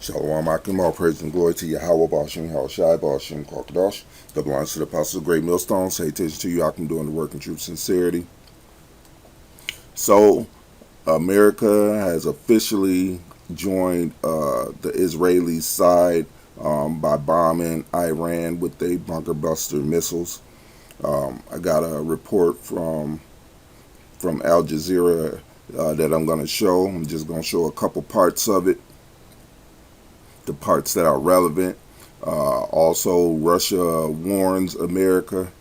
Shalom, Akim, all praise and glory to Yahweh, Bashim, Hawashai, Bashim, Kwakadash. The belongs to the apostles of Great Millstone. Say attention to you, Akim, doing the work in true sincerity. So, America has officially joined the Israeli side by bombing Iran with their bunker buster missiles. I got a report from Al Jazeera that I'm going to show. I'm just going to show a couple parts of it. The parts that are relevant. Also, Russia warns America.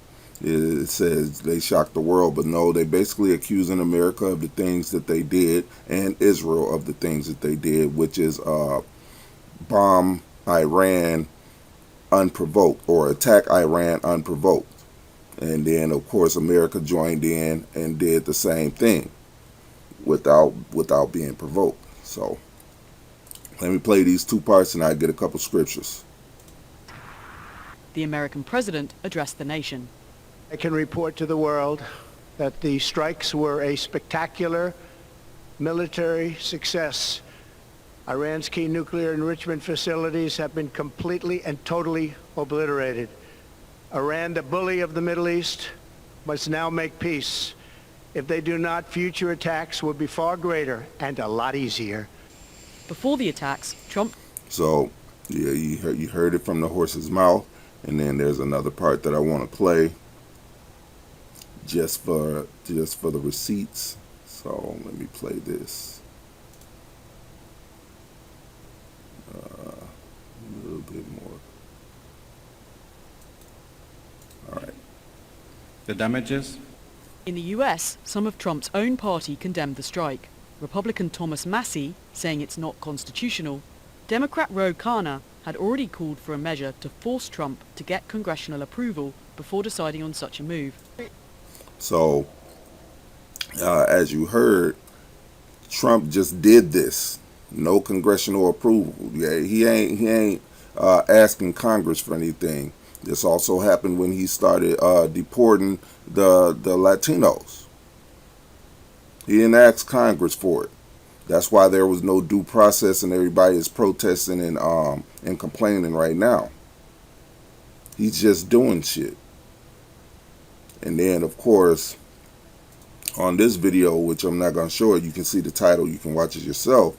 It says they shocked the world, but no, they basically accusing America of the things that they did and Israel of the things that they did, which is bomb Iran unprovoked or attack Iran unprovoked. And then, of course, America joined in and did the same thing without being provoked. So let me play these two parts and I get a couple scriptures. The American president addressed the nation. I can report to the world that the strikes were a spectacular military success. Iran's key nuclear enrichment facilities have been completely and totally obliterated. Iran, the bully of the Middle East, must now make peace. If they do not, future attacks will be far greater and a lot easier. Before the attacks, Trump... So, yeah, you heard it from the horse's mouth. And then there's another part that I want to play just for the receipts. So let me play this. A little bit more. All right. The damages? In the US, some of Trump's own party condemned the strike. Republican Thomas Massie saying it's not constitutional. Democrat Ro Khanna had already called for a measure to force Trump to get congressional approval before deciding on such a move. So, as you heard, Trump just did this. No congressional approval. Yeah, he ain't asking Congress for anything. This also happened when he started deporting the Latinos. He didn't ask Congress for it. That's why there was no due process and everybody is protesting and complaining right now. He's just doing shit. And then, of course, on this video, which I'm not going to show it, you can see the title, you can watch it yourself.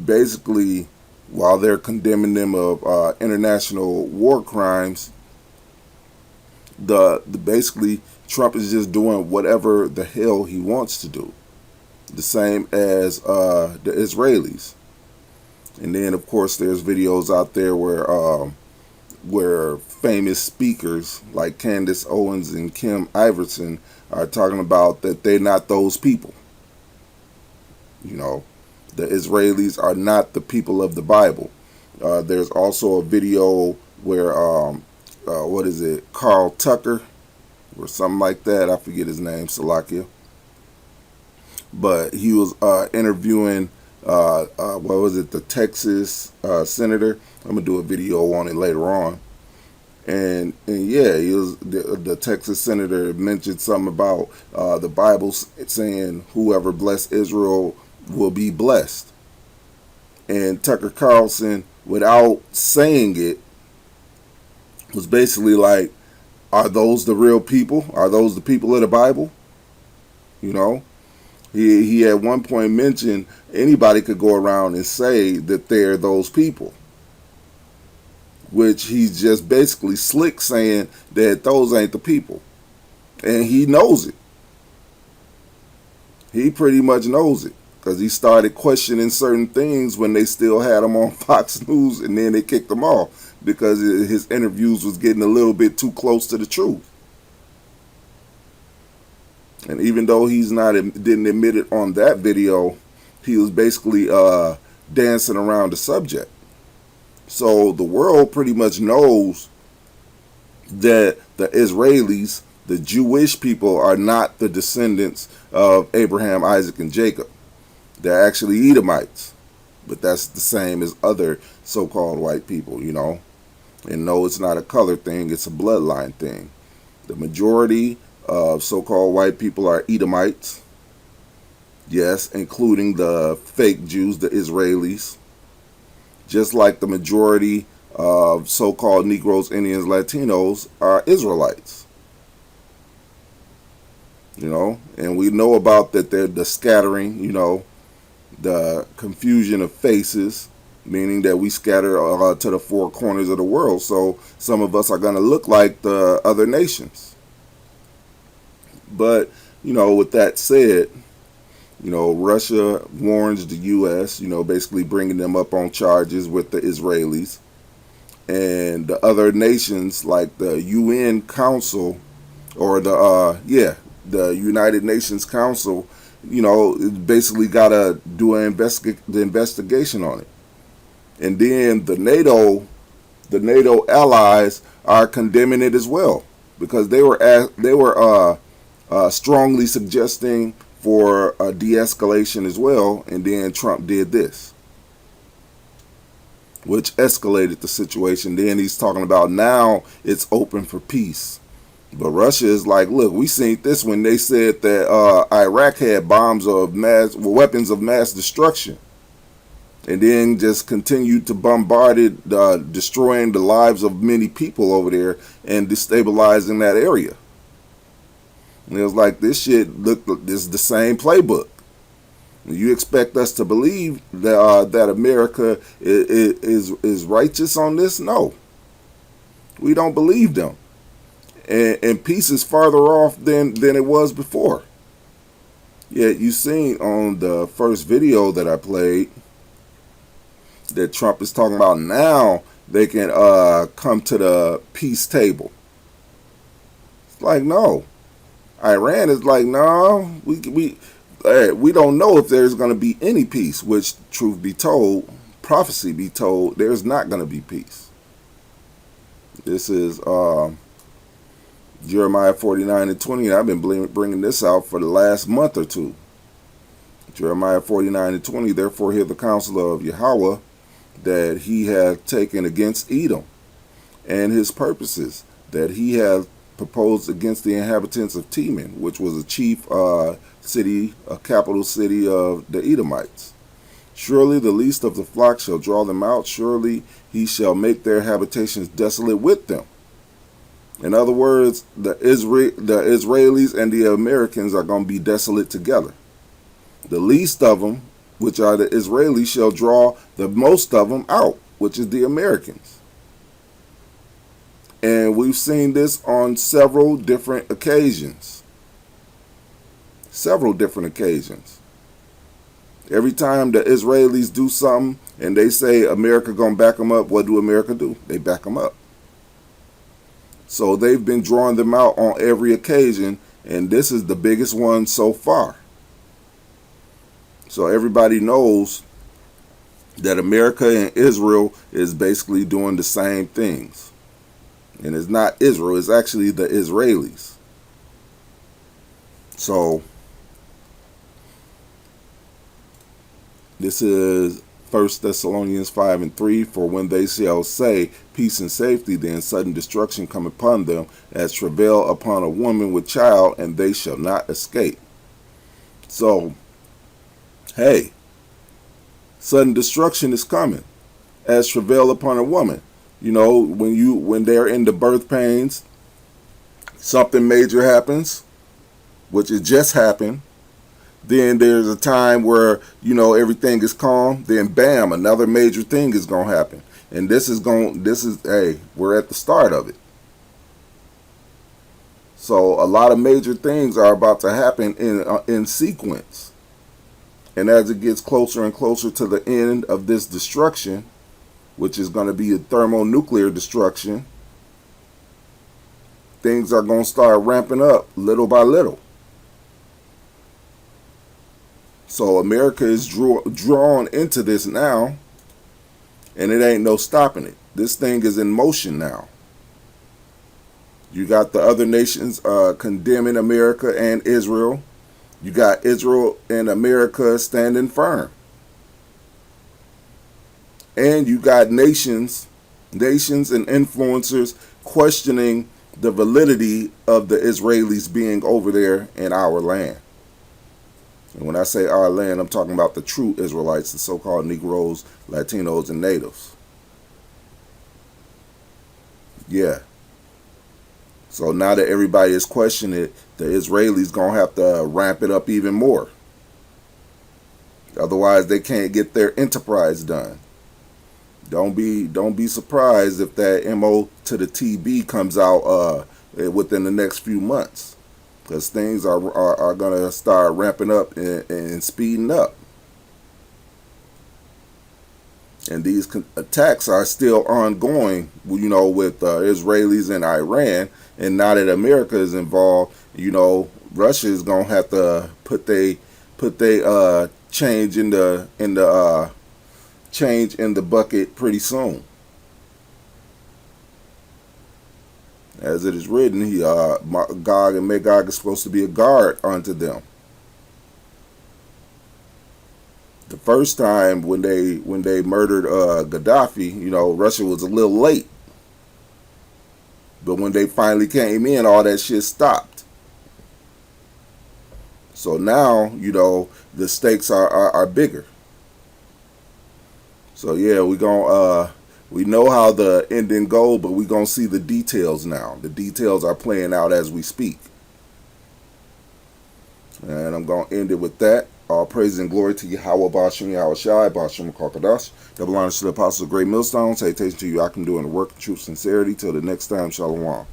Basically, while they're condemning them of international war crimes, basically Trump is just doing whatever the hell he wants to do. The same as the Israelis. And then, of course, there's videos out there where famous speakers like Candace Owens and Kim Iverson are talking about that they're not those people. You know, the Israelis are not the people of the Bible. There's also a video where, what is it, Carl Tucker, or something like that, I forget his name, Salakia. But he was interviewing, what was it, the Texas senator. I'm going to do a video on it later on. And yeah, he was, the Texas senator mentioned something about the Bible saying whoever bless Israel will be blessed. And Tucker Carlson, without saying it, was basically like, are those the real people? Are those the people of the Bible? You know? He at one point mentioned anybody could go around and say that they're those people. Which he's just basically slick saying that those ain't the people. And he knows it. He pretty much knows it. Because he started questioning certain things when they still had him on Fox News, and then they kicked him off because his interviews was getting a little bit too close to the truth. And even though didn't admit it on that video, he was basically dancing around the subject. So the world pretty much knows that the Israelis, the Jewish people, are not the descendants of Abraham, Isaac, and Jacob. They're actually Edomites. But that's the same as other so-called white people, you know. And no, it's not a color thing, it's a bloodline thing. The majority of so-called white people are Edomites. Yes, including the fake Jews, the Israelis. just like the majority of so-called Negroes, Indians, Latinos are Israelites. You know, and we know about that the scattering, you know, the confusion of faces, meaning that we scatter to the four corners of the world. So some of us are going to look like the other nations. But, you know, with that said, you know, Russia warns the U.S., you know, basically bringing them up on charges with the Israelis. And the other nations like the UN Council or the United Nations Council, you know, basically got to do the investigation on it. And then the NATO allies are condemning it as well, because they were strongly suggesting for a de-escalation as well, and then Trump did this, which escalated the situation. Then he's talking about now it's open for peace. But Russia is like, look, we seen this when they said that Iraq had weapons of mass destruction, and then just continued to bombard it, destroying the lives of many people over there and destabilizing that area. And it was like, this is the same playbook. You expect us to believe that America is righteous on this? No, we don't believe them. And peace is farther off than it was before. Yet you seen on the first video that I played that Trump is talking about now they can come to the peace table. It's like, no. Iran is like, no, we don't know if there's going to be any peace, which, truth be told, prophecy be told, there's not going to be peace. This is Jeremiah 49:20, and I've been bringing this out for the last month or two. Jeremiah 49:20, therefore hear the counsel of Yahweh that he hath taken against Edom, and his purposes that he hath proposed against the inhabitants of Teman, which was a chief city, a capital city of the Edomites. Surely the least of the flock shall draw them out. Surely he shall make their habitations desolate with them. In other words, the Israelis and the Americans are going to be desolate together. The least of them, which are the Israelis, shall draw the most of them out, which is the Americans. And we've seen this on several different occasions. Several different occasions. Every time the Israelis do something and they say America gonna back them up, what do America do? They back them up. So they've been drawing them out on every occasion, and this is the biggest one so far. So everybody knows that America and Israel is basically doing the same things. And it's not Israel, it's actually the Israelis. So this is 1 Thessalonians 5:3, for when they shall say peace and safety, then sudden destruction come upon them as travail upon a woman with child, and they shall not escape. So, hey, sudden destruction is coming as travail upon a woman. You know, when they're in the birth pains, something major happens, which it just happened. Then there's a time where, you know, everything is calm. Then bam, another major thing is going to happen. And hey, we're at the start of it. So a lot of major things are about to happen in sequence. And as it gets closer and closer to the end of this destruction, which is going to be a thermonuclear destruction, things are going to start ramping up little by little. So America is drawn into this now, and it ain't no stopping it. This thing is in motion now. You got the other nations condemning America and Israel. You got Israel and America standing firm. And you got nations and influencers questioning the validity of the Israelis being over there in our land. And when I say our land, I'm talking about the true Israelites, the so-called Negroes, Latinos, and Natives. Yeah. So now that everybody is questioning it, the Israelis gonna have to ramp it up even more. Otherwise, they can't get their enterprise done. Don't be surprised if that MO to the TB comes out within the next few months, because things are gonna start ramping up and speeding up. And these attacks are still ongoing, you know, with Israelis and Iran. And now that America is involved, you know, Russia is gonna have to put they change in the change in the bucket pretty soon. As it is written, Gog and Magog is supposed to be a guard unto them. The first time when they murdered Gaddafi, you know, Russia was a little late. But when they finally came in, all that shit stopped. So now, you know, the stakes are bigger. So yeah, we know how the ending goes, but we're gonna see the details now. The details are playing out as we speak. And I'm gonna end it with that. All praise and glory to Yahweh Bashim Yahweh Shai Bashim Kakadash. Double honors to the apostles of Great Millstone. Salutation to you, I can do in the work of truth, sincerity. Till the next time, Shalom.